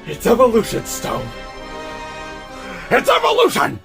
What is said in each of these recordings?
It's evolution, Stone. It's evolution!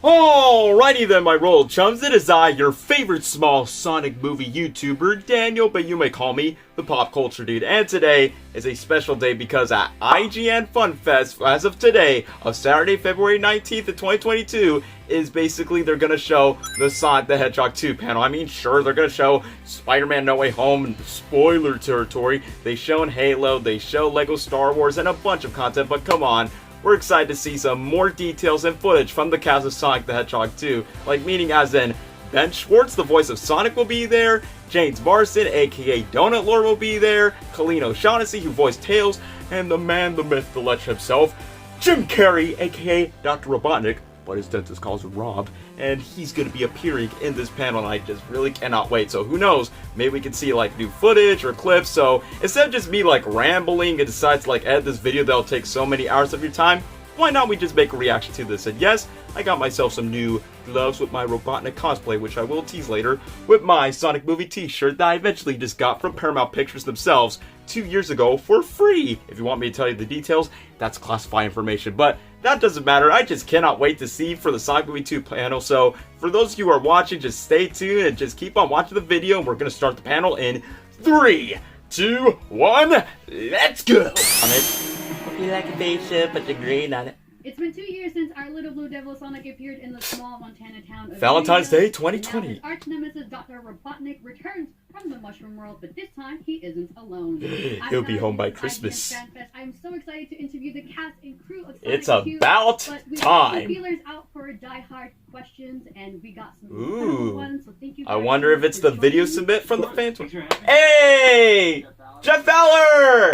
Alrighty then, my royal chums, it is I, your favorite small Sonic movie YouTuber, Daniel, but you may call me the Pop Culture Dude. And today is a special day because at IGN Fan Fest, as of today, of Saturday, February 19th of 2022, is basically they're gonna show the Sonic the Hedgehog 2 panel. I mean, sure, they're gonna show Spider-Man No Way Home in spoiler territory. They shown Halo, they show Lego Star Wars, and a bunch of content, but come on. We're excited to see some more details and footage from the cast of Sonic the Hedgehog 2. Like, meaning as in, Ben Schwartz, the voice of Sonic, will be there, James Marsden, aka Donut Lord, will be there, Colleen O'Shaughnessey, who voiced Tails, and the man, the myth, the legend himself, Jim Carrey, aka Dr. Robotnik, but his dentist calls him Rob, and he's going to be appearing in this panel, and I just really cannot wait. So who knows, maybe we can see like new footage or clips. So instead of just me like rambling and decide to like edit this video that'll take so many hours of your time, why not we just make a reaction to this? And yes, I got myself some new gloves with my Robotnik cosplay, which I will tease later, with my Sonic movie t-shirt that I eventually just got from Paramount Pictures themselves 2 years ago for free. If you want me to tell you the details, that's classified information, but that doesn't matter. I just cannot wait to see for the Sonic Movie 2 panel. So for those of you who are watching, just stay tuned and just keep on watching the video, and we're going to start the panel in 3, 2, 1, let's go! On it. Hope you like a spaceship, put the green on it. It's been 2 years since our little blue devil Sonic appeared in the small Montana town of Valentine's Day 2020. His arch nemesis Dr. Robotnik returns from the mushroom world, but this time he isn't alone. He'll be home by Christmas. IGN Fan Fest, I'm so excited to interview the cast and crew of Sonic It's 2, about but we time. have feelers out for die-hard questions, and we got some Ooh. ones, so thank you. I wonder if it's the video joining. submit from the fans. Hey! Jeff Fowler!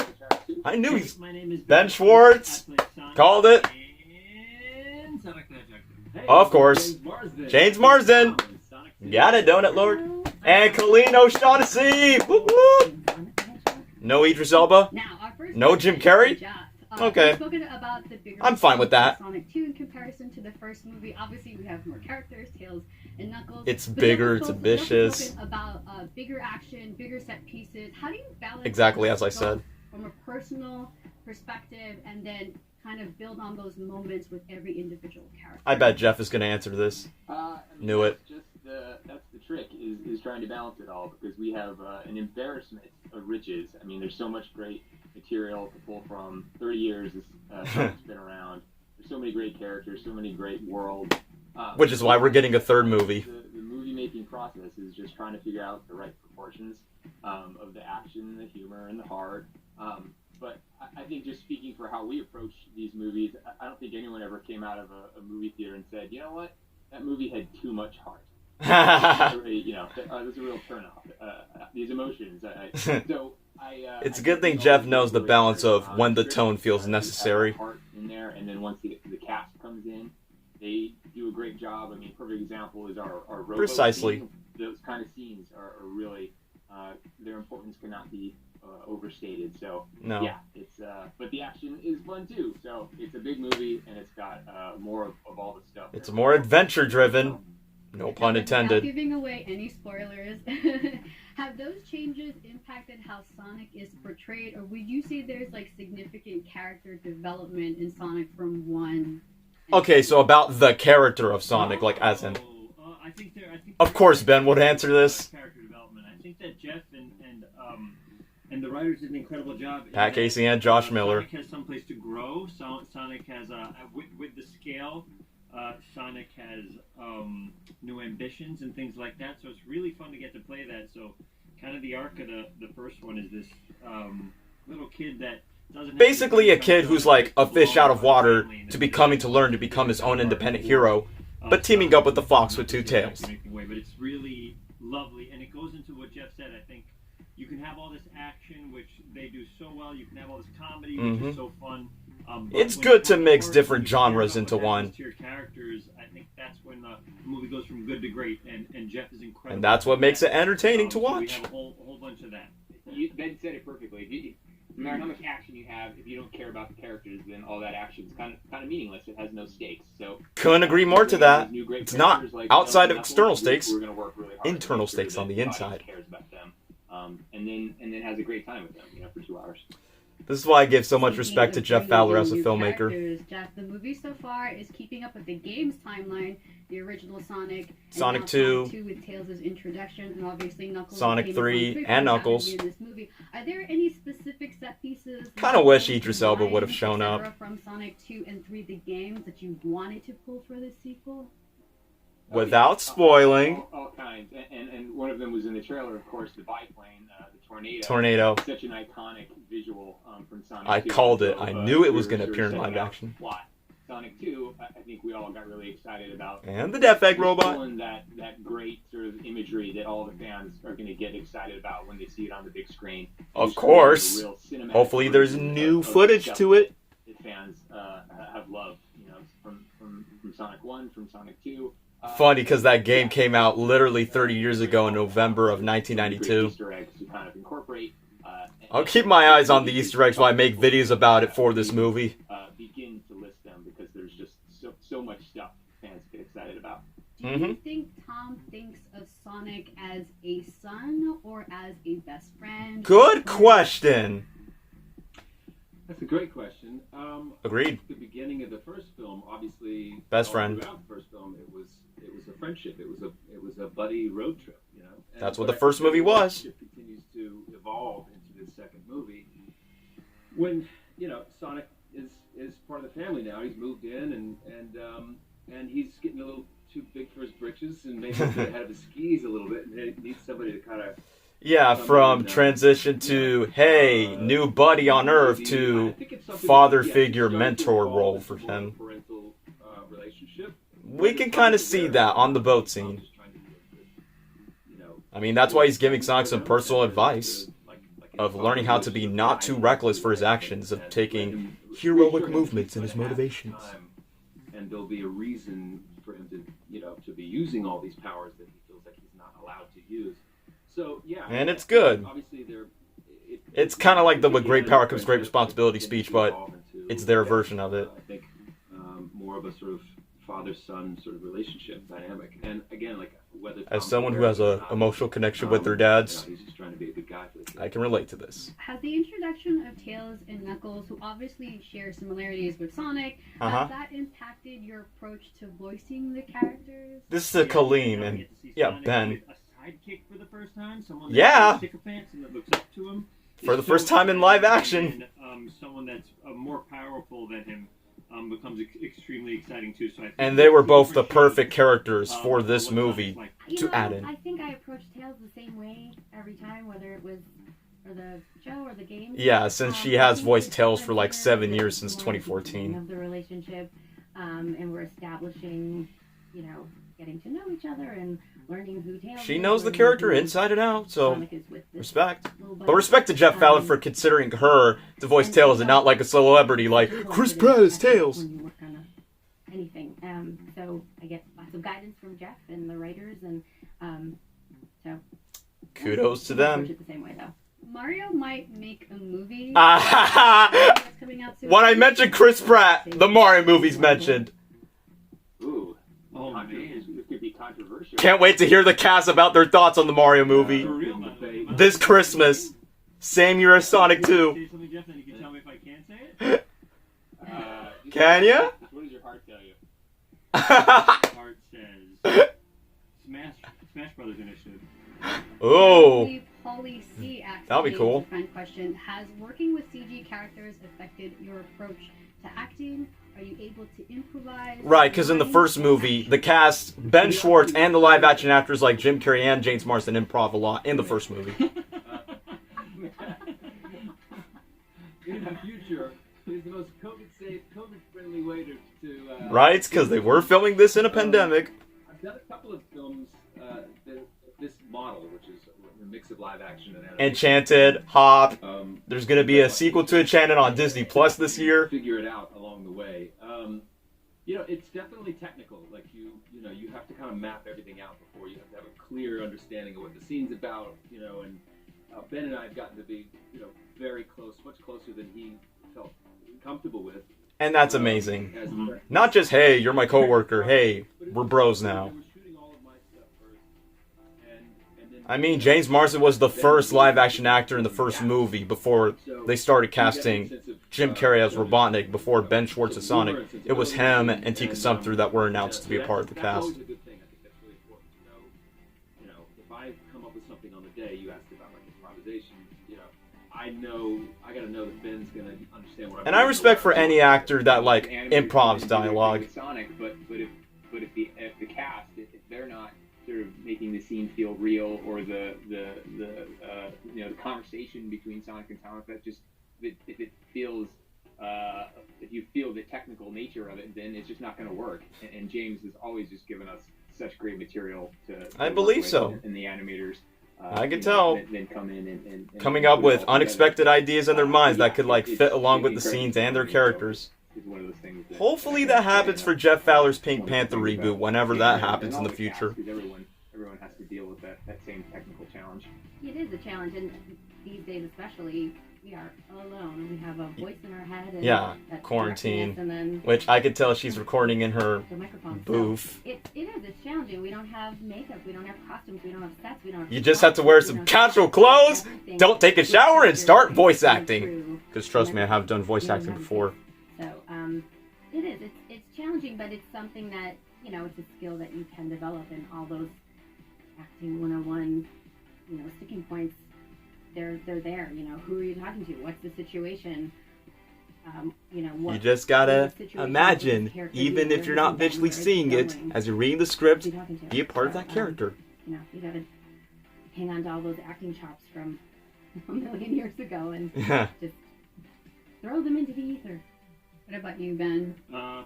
I knew he's Ben Schwartz. Called it. Of course. James Marsden. Got it, Donut Lord. And Colleen O'Shaughnessey. Whoop, whoop. No Idris Elba. No Jim Carrey. Okay. I'm fine with that. Sonic 2 in comparison to the first movie. Obviously, we have more characters, Tails and Knuckles. It's bigger, it's ambitious. About bigger action, bigger set pieces. How do you balance exactly as I said from a personal perspective and then kind of build on those moments with every individual character? I bet Jeff is going to answer this. Knew it. That's the trick, is trying to balance it all, because we have an embarrassment of riches. I mean, there's so much great material to pull from. 30 years this show's been around. There's so many great characters, so many great worlds. Which is why we're getting a third movie. The movie-making process is just trying to figure out the right proportions of the action, the humor, and the heart. But I think, just speaking for how we approach these movies, I don't think anyone ever came out of a movie theater and said, you know what, that movie had too much heart. You know, that's a real turnoff. These emotions. It's a good thing Jeff knows the balance of when the tone feels necessary. Heart in there, and then once the cast comes in, they do a great job. I mean, perfect example is our Robo Precisely. Scene. Those kind of scenes are really their importance cannot be overstated. So no. Yeah, it's but the action is fun too. So it's a big movie, and it's got more of all the stuff. It's more adventure driven. No pun intended. Without giving away any spoilers, have those changes impacted how Sonic is portrayed, or would you say there's like significant character development in Sonic from one? Okay, so about the character of Sonic, like as in. I think of course, Ben would answer this. Character development. I think that Jeff and the writers did an incredible job. Pat Casey and Josh Miller. Sonic has someplace to grow. Sonic has with the scale. Sonic has new ambitions and things like that, so it's really fun to get to play that. So kind of the arc of the first one is this little kid that doesn't basically a kid who's like a fish out of water to becoming to learn to become his own independent hero, but teaming up with the fox with two tails. But it's really lovely, and it goes into what Jeff said. I think you can have all this action, which they do so well. You can have all this comedy, which is so fun. It's good to mix different genres into one. To your characters, I think that's when the movie goes from good to great, and Jeff is incredible. And that's what makes it entertaining to watch. So we have a whole bunch of that. Ben said it perfectly. No matter how much action you have, if you don't care about the characters, then all that action is kind of meaningless. It has no stakes. So couldn't agree more to that. It's not outside of external stakes, we're going to work really hard internal stakes on the that inside. cares about them, and then has a great time with them, for 2 hours. This is why I give so much Speaking respect to of Jeff bringing Fowler in as a new filmmaker. characters, Jeff, the movie so far is keeping up with the game's timeline. The original Sonic, and Sonic now 2. Sonic 2 with Tails' introduction, and obviously Knuckles. Sonic came 3 from and Knuckles Knuckles. in this movie. Are there any specific set pieces? Kinda wish lines, Idris Elba would have lines, shown up. etc. from Sonic 2 and 3, the games, that you wanted to pull for this sequel? Without spoiling. All kinds. And one of them was in the trailer, of course, the biplane, the tornado. Tornado. Such an iconic visual from Sonic I 2. called it. So, I knew it was we were going to appear in sure live setting out action. Plot. Sonic 2, I think we all got really excited about. And the Death Egg Just robot. pulling that great sort of imagery that all the fans are going to get excited about when they see it on the big screen. Of Just course. the real cinematic Hopefully there's version new of footage stuff to it. that fans have loved, from Sonic 1, from Sonic 2. Funny because that game came out literally 30 years ago in November of Great 1992. Easter eggs to kind of incorporate. I'll keep my eyes on the Easter eggs while I make videos about it for this movie. Begin to list them because there's just so much stuff fans get excited about. Do you think Tom thinks of Sonic as a son or as a best friend? Good question. That's a great question. Agreed. At the beginning of the first film, obviously, Best all friend. Throughout the first film, it was a friendship. It was a buddy road trip. And That's what but the first I think movie the was. relationship continues to evolve into the second movie. When Sonic is part of the family now. He's moved in and he's getting a little too big for his britches and maybe a bit ahead of his skis a little bit, and he needs somebody to kind of. Yeah, from transition to, hey, new buddy on Earth to father figure mentor role for him. Parental relationship. We can kind of see that on the boat scene. I mean, that's why he's giving Sonic some personal advice of learning how to be not too reckless for his actions, of taking heroic movements in his motivations. And there'll be a reason for him to, to be using all these powers that he feels like he's not allowed to use. So, yeah. And it's good. Obviously, It's kind of like the with great power comes great responsibility speech, but it's their version of it. I think more of a sort of father-son sort of relationship dynamic. And again, like whether As someone who has an emotional connection with their dads, he's just trying to be a good guy for the kid. I can relate to this. Has the introduction of Tails and Knuckles, who obviously share similarities with Sonic, Uh-huh. has that impacted your approach to voicing the characters? This is Colleen and Ben. With a sidekick for the first time. Someone Yeah. that's sycophants and that looks up to him. For the It's first time in live action. And someone that's more powerful than him becomes extremely exciting too. So I think And they were it's both the different perfect shows, characters for what this Sonic's movie like. to add in. I think I approached Tails the same way every time, whether it was for the show or the game. Yeah, since she I has think voiced it's Tails for like better 7 that years it's since more at the 2014. beginning of the relationship, and we're establishing, getting to know each other and learning who Tails is. She knows the learning character who inside and out, so Sonic is with this respect. little But buddy. respect to Jeff Fowler for considering her to voice Tails and not like a celebrity like Chris Pratt is Tails. When you work on anything. So I get lots of guidance from Jeff and the writers, and so Kudos to I approach them. it the same way though. Mario might make a movie When that's coming out soon. I mentioned Chris Pratt, the Mario movie's mentioned. Ooh. Oh, man. This could be controversial. Can't wait to hear the cast about their thoughts on the Mario movie For real, man. this Christmas. Same year as Sonic 2. Say something, Jeff, then you can tell me if I can say it. Can ya? What does your heart tell you? Heart says Smash Brothers Initiative. Oh, Paulie C asks That'll be a cool. friend question: has working with CG characters affected your approach to acting? Are you able to improvise? right, because in the first movie, the cast, Ben Schwartz, and the live action actors like Jim Carrey and James Marsden improv a lot in the first movie. In the future, is the most COVID-safe, COVID-friendly way to Right, because they were filming this in a pandemic. I've done a couple of films this model, which is a mix of live action and animation. Enchanted, Hop. Um, There's going to be a sequel to Enchanted on Disney Plus this year. figure it out along the way. It's definitely technical. Like you have to kind of map everything out before you have to have a clear understanding of what the scene's about. And Ben and I have gotten to be very close, much closer than he felt comfortable with. And that's amazing. As Not just, hey, you're my coworker. Hey, we're bros now. They were shooting all of my stuff first, and then I mean, James Marsden was the first live-action actor in the first movie before they started casting Jim Carrey as Robotnik, before Ben Schwartz as Sonic. It was him and Tika Sumpter that were announced to be a part of the That's cast. always a good thing. I think that's really important to know. You know, if I come up with something on the day, you asked about like improvisation. You know, I gotta know that Ben's gonna understand what I'm. And I respect for any actor that like improvs dialogue. Sonic, but if the cast, if they're not sort of making the scene feel real, or the conversation between Sonic and Sonic, that just if it feels if you feel the technical nature of it, then it's just not going to work. And James has always just given us such great material to I work believe with, so. and the animators. I could tell. Then come in and Coming up put it with all unexpected together. ideas in their minds that could like It's fit along with the incredible. scenes and their characters. It's one of those things that- Hopefully that happens for Jeff Fowler's Pink Panther reboot whenever that happens in the future. Everyone has to deal with that same technical challenge. It is a challenge, and these days especially, we are alone. We have a voice in our head. And Yeah, that's quarantine. directing us, and then Which I could tell she's recording in her the microphone. booth. So it is. It's challenging. We don't have makeup. We don't have costumes. We don't have sets. We don't have. You just have to wear some casual clothes, don't take a shower, and start voice acting. Because trust me, I have done voice acting before. So it is. It's challenging, but it's something that it's a skill that you can develop, and all those acting 101, sticking points. They're there. Who are you talking to? What's the situation? What, You just gotta what is the situation? imagine, What is the character even doing? if you're Where not is he visually going? seeing Where it, is he going? as you're reading the Who script, are you talking to? be a part of So, that character. You gotta hang on to all those acting chops from a million years ago and Yeah. just throw them into the ether. What about you, Ben?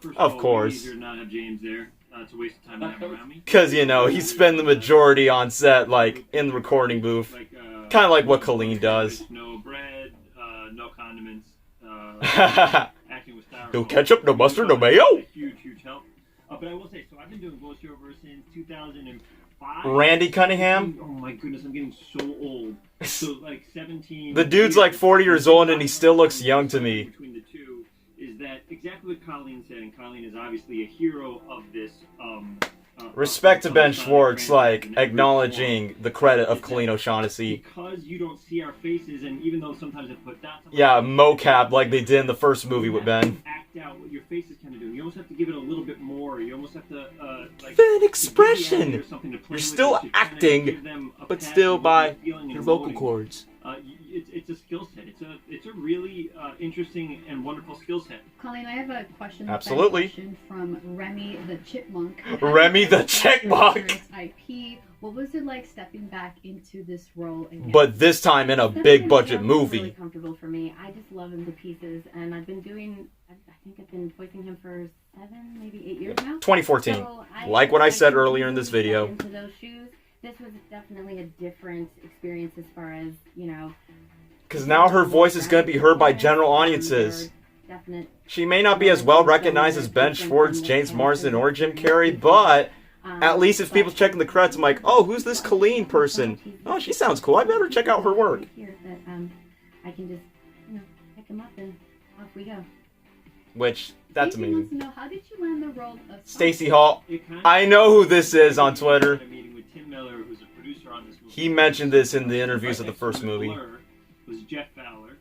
First Of all, course. Easier to not have James there. It's a waste of time to have him around me. Because, he spent the majority on set, like, in the recording booth. Like, Kind of like what Colleen does. No bread, no condiments. No Acting with styrofoam. ketchup, no mustard, no mayo. A huge help. But I will say, so I've been doing voiceover since 2005. Randy Cunningham? Oh my goodness, I'm getting so old. So like 17. The dude's like 40 years old and he still looks young to me. Between the two is that exactly what Colleen said, and Colleen is obviously a hero of this. Respect to Ben Sonic Schwartz, franchise like, in every acknowledging form. the credit of Is that Colleen O'Shaughnessey. Because you don't see our faces, and even though sometimes it put dots on Yeah, mocap like they did in the first movie with Ben. act out what your face is kind of doing. You almost have to give it a little bit more. You almost have to like Fan to expression! give the actor something to play You're with, still to kind of acting, give them a but path still of what by you're feeling and your vocal emoting. cords. It's a skill set. It's a really interesting and wonderful skill set. Colleen, I have a question. Absolutely. Question from Remy the Chipmunk. Remy the Chipmunk! IP. What was it like stepping back into this role again? But this time in a Stephanie big budget Young is really movie. comfortable for me. I just love him to pieces, and I've been doing. I think I've been voicing him for 7, maybe 8 years now. 2014. So Like what I said can earlier in this easily video. step into those shoes. This was definitely a different experience as far as Because now her voice is going to be heard by general audiences. Definite. She may not be as well recognized as Ben Schwartz, James Marsden, or Jim Carrey, but at least if people checking the credits, I'm like, oh, who's this Colleen person? Oh, she sounds cool. I better check out her work. Here that I can just pick him up and off we go. Which, that's Stacey wants amazing. to know, how did you land the role of Stacey Hall. It kind of- I know who this is on Twitter. I had a meeting with Tim Miller, who's a producer on this movie. He mentioned this in the interviews of the first movie. Blur was Jeff Fowler.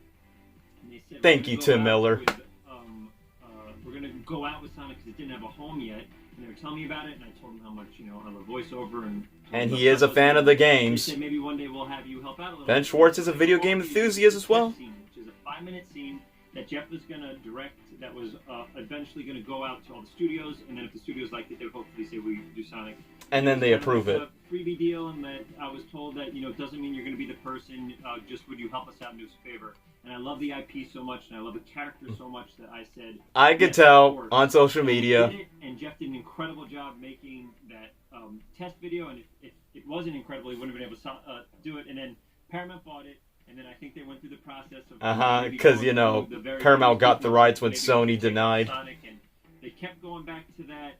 And they said, Thank we're you, gonna Tim go Miller. out with, we're going to go out with Sonic because it didn't have a home yet. And they were telling me about it, and I told them how much, I love voiceover. And he is a fan of the They games. said maybe one day we'll have you help out a little Ben bit. Schwartz is a video game enthusiast as well. Scene, which is a 5-minute scene that Jeff was going to direct, that was eventually going to go out to all the studios, and then if the studios liked it, they would hopefully say we do Sonic. And then they approve it. It's a freebie deal, and that I was told that it doesn't mean you're going to be the person. Just would you help us out and do us a favor? And I love the IP so much, and I love the character so much that I said. I could yes, tell of course. on social And we media. did it, and Jeff did an incredible job making that test video, and if it wasn't incredible, he wouldn't have been able to do it. And then Paramount bought it, and then I think they went through the process of maybe Because, going through the very Paramount first got the rights when maybe Sony taking denied. Sonic, and they kept going back to that.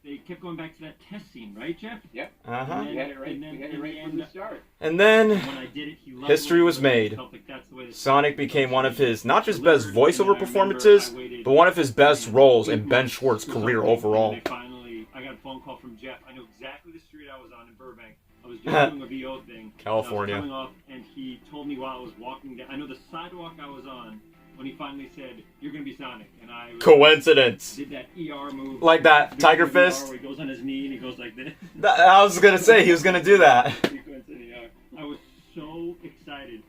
They kept going back to that test scene, right, Jeff? Yep. Uh-huh. We had it right. And then We had in it right the from the end- start. And then When I did it, he loved history it. was made. Felt like that's the way that- Sonic became one of his, not just best voiceover performances, but one of his best roles in Ben Schwartz's career overall. I got a phone call from Jeff. I know exactly the street I was on in Burbank. I was just doing a VO thing. California. I was coming off, and he told me while I was walking down. I know the sidewalk I was on when he finally said, "You're gonna be Sonic," and I Coincidence. did that ER move, Like that Tiger Fist. where he goes on his knee and he goes like this. I was gonna say he was gonna do that. I was so excited.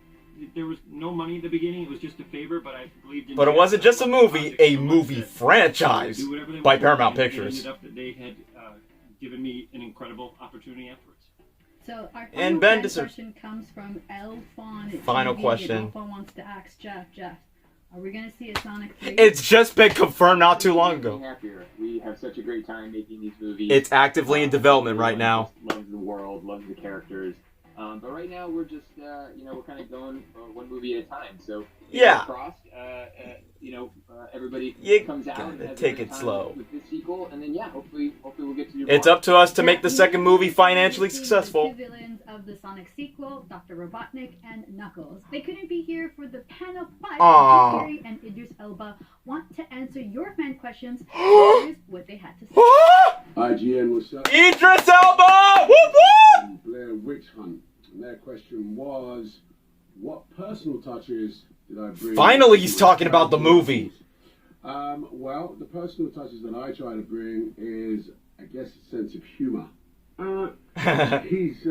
There was no money at the beginning. It was just a favor, but I believed in. But it wasn't just a movie, a movie franchise by Paramount Pictures. It ended up that they had given me an incredible opportunity afterwards. So our And final Ben fan deserves- question comes from L Fawn. at Final TV, question. and L Fawn wants to ask Jeff, are we going to see a Sonic 3? It's just been confirmed not too long ago. Happier. We have such a great time making these movies. It's actively in development right now. Loves the world, loves the characters. But right now we're just, we're kind of going one movie at a time. So Yeah. crossed, everybody You comes out and gotta has a take great it time slow. with this sequel, and then hopefully we'll get to do It's more. up to us to make the second movie financially The successful. two villains of the Sonic sequel, Dr. Robotnik and Knuckles. They couldn't be here for the panel, but Jim Aw. Carrey and Idris Elba want to answer your fan questions. Here's what they had to say. IGN was up. Idris Elba! Whoop whoop! And Blair Witch Hunt. And their question was, what personal touches did I bring? Finally, he's to talking about the movie. Well, the personal touches that I try to bring is, I guess, a sense of humor. He's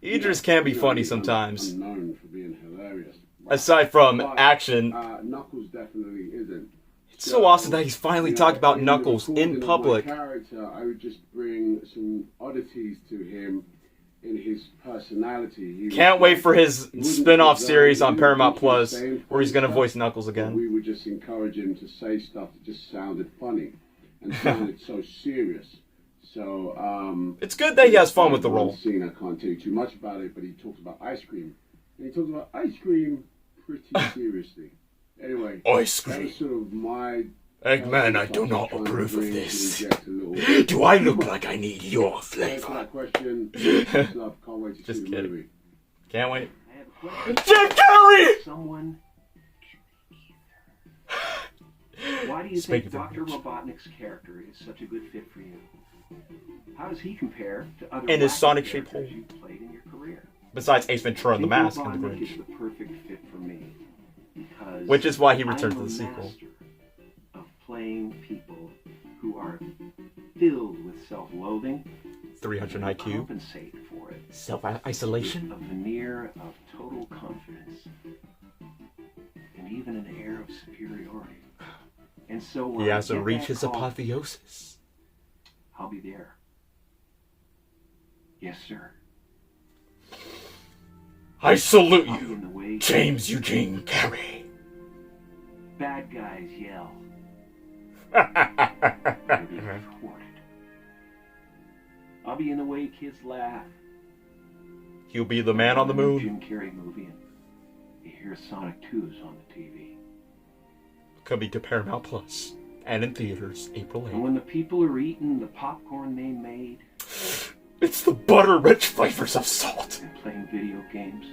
Idris can be funny sometimes. I'm known for being hilarious. Aside from But, action, Knuckles definitely isn't. it's so awesome that he's finally talked about in the Knuckles recording in of public. My character, I would just bring some oddities to him in his personality. He Can't was wait like- for his he wouldn't spin-off design- series he on wouldn't Paramount think Plus, he's saying where he's gonna funny voice stuff, Knuckles but again. We would just encourage him to say stuff that just sounded funny and sounded so serious. So It's good that he has fun with the one role. scene, I can't tell you too much about it, but he talks about ice cream, and he talks about ice cream pretty seriously. Anyway, Ice that was sort of my. Eggman, I do not approve of this. Do I look like I need your flavor? That question. Can't wait to Just see the kidding. movie. Can't wait. I have a question. Jim Carrey! Someone. Why do you Speaking think of Dr. which. Robotnik's character is such a good fit for you? How does he compare to other And his wacky Sonic-shaped characters hole. you've played in your career? Besides Ace Ventura and the I think Mask and the Robotnik is Grinch. the perfect fit for me because Which is why he I'm returned to a the sequel. master of playing people who are filled with self-loathing 300 IQ. compensate for it. Self-isolation. A veneer of total confidence and even an air of superiority. And so when He I has to get reach that his call, apotheosis. I'll be there. Yes, sir. I salute I'll be you, in the way. James Eugene Carrey. Bad guys yell. They'll be thwarted. I'll be in the way kids laugh. He'll be the man on the moon. Jim Carrey movie, and you hear Sonic 2's on the TV. Coming to Paramount Plus and in theaters April And 8th. when the people are eating the popcorn they made It's the butter-rich flavors of salt. and playing video games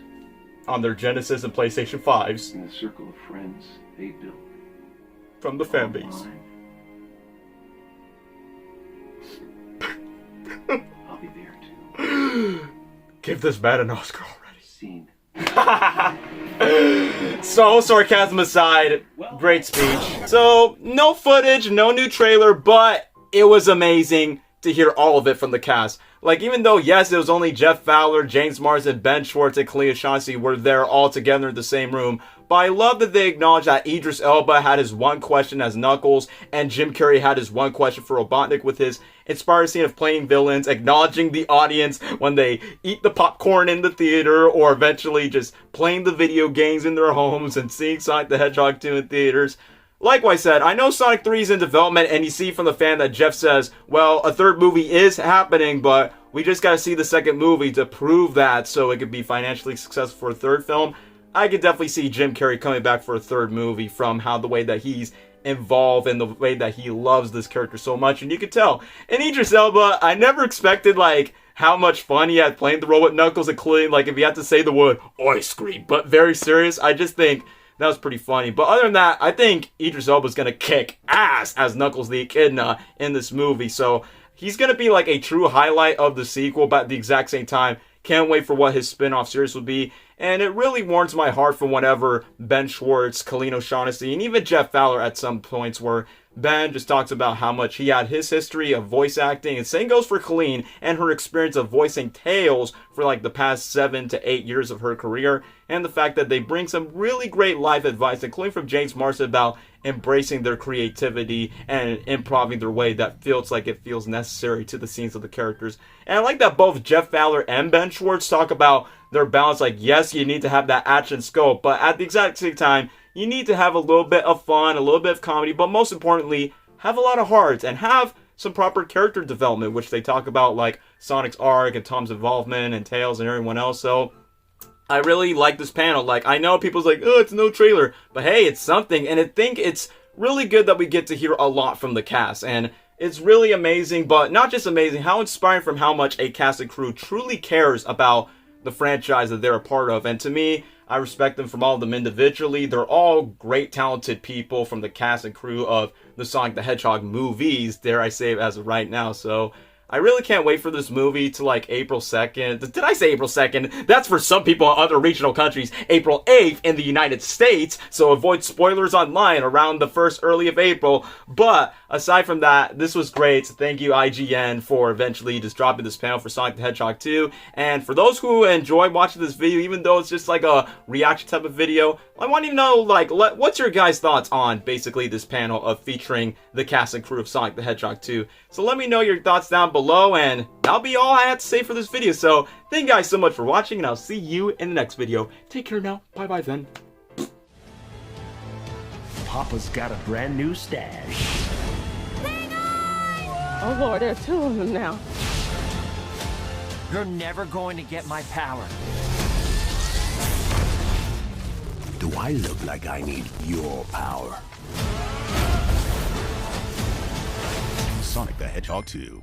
On their Genesis and PlayStation 5s in the circle of friends they built from the fan base. online, I'll be there too. Give this man an Oscar already. Scene. So, sarcasm aside, great speech. So, no footage, no new trailer, but it was amazing to hear all of it from the cast. Like, even though, yes, it was only Jeff Fowler, James Marsden, Ben Schwartz, and Colleen O'Shaughnessey were there all together in the same room, but I love that they acknowledged that Idris Elba had his one question as Knuckles, and Jim Carrey had his one question for Robotnik with his inspired scene of playing villains, acknowledging the audience when they eat the popcorn in the theater, or eventually just playing the video games in their homes and seeing Sonic the Hedgehog 2 in theaters. Like I said, I know Sonic 3 is in development, and you see from the fan that Jeff says, well, a third movie is happening, but we just gotta see the second movie to prove that so it could be financially successful for a third film. I could definitely see Jim Carrey coming back for a third movie from how the way that he's involved and the way that he loves this character so much, and you could tell. And Idris Elba, I never expected, like, how much fun he had playing the robot Knuckles, including, like, if he had to say the word ice cream, but very serious. I just think that was pretty funny. But other than that, I think Idris Elba's gonna kick ass as Knuckles the Echidna in this movie. So he's gonna be like a true highlight of the sequel, but at the exact same time, Can't wait for what his spin-off series will be. And it really warms my heart from whenever Ben Schwartz, Colleen O'Shaughnessey, and even Jeff Fowler at some points where Ben just talks about how much he had his history of voice acting, and same goes for Colleen and her experience of voicing Tails for like the past 7 to 8 years of her career, and the fact that they bring some really great life advice, including from James Marsden, about embracing their creativity and improving their way that feels like it feels necessary to the scenes of the characters. And I like that both Jeff Fowler and Ben Schwartz talk about their balance, like yes, you need to have that action scope, but at the exact same time, you need to have a little bit of fun, a little bit of comedy, but most importantly, have a lot of heart and have some proper character development, which they talk about, like Sonic's arc and Tom's involvement and Tails and everyone else. So I really like this panel. Like, I know people's like, oh, it's no trailer, but hey, it's something. And I think it's really good that we get to hear a lot from the cast. And it's really amazing, but not just amazing, how inspiring from how much a cast and crew truly cares about the franchise that they're a part of. And to me, I respect them from all of them individually. They're all great, talented people from the cast and crew of the Sonic the Hedgehog movies, dare I say, as of right now. So I really can't wait for this movie to like April 2nd. Did I say April 2nd? That's for some people in other regional countries. April 8th in the United States. So avoid spoilers online around the first early of April. But aside from that, this was great. Thank you, IGN, for eventually just dropping this panel for Sonic the Hedgehog 2. And for those who enjoy watching this video, even though it's just like a reaction type of video, I want you to know, like, what's your guys' thoughts on basically this panel of featuring the cast and crew of Sonic the Hedgehog 2. So let me know your thoughts down below, and that'll be all I had to say for this video. So thank you guys so much for watching, and I'll see you in the next video. Take care now. Bye-bye then. Papa's got a brand new stash. Oh Lord, there are 2 of them now. You're never going to get my power. Do I look like I need your power? Sonic the Hedgehog 2.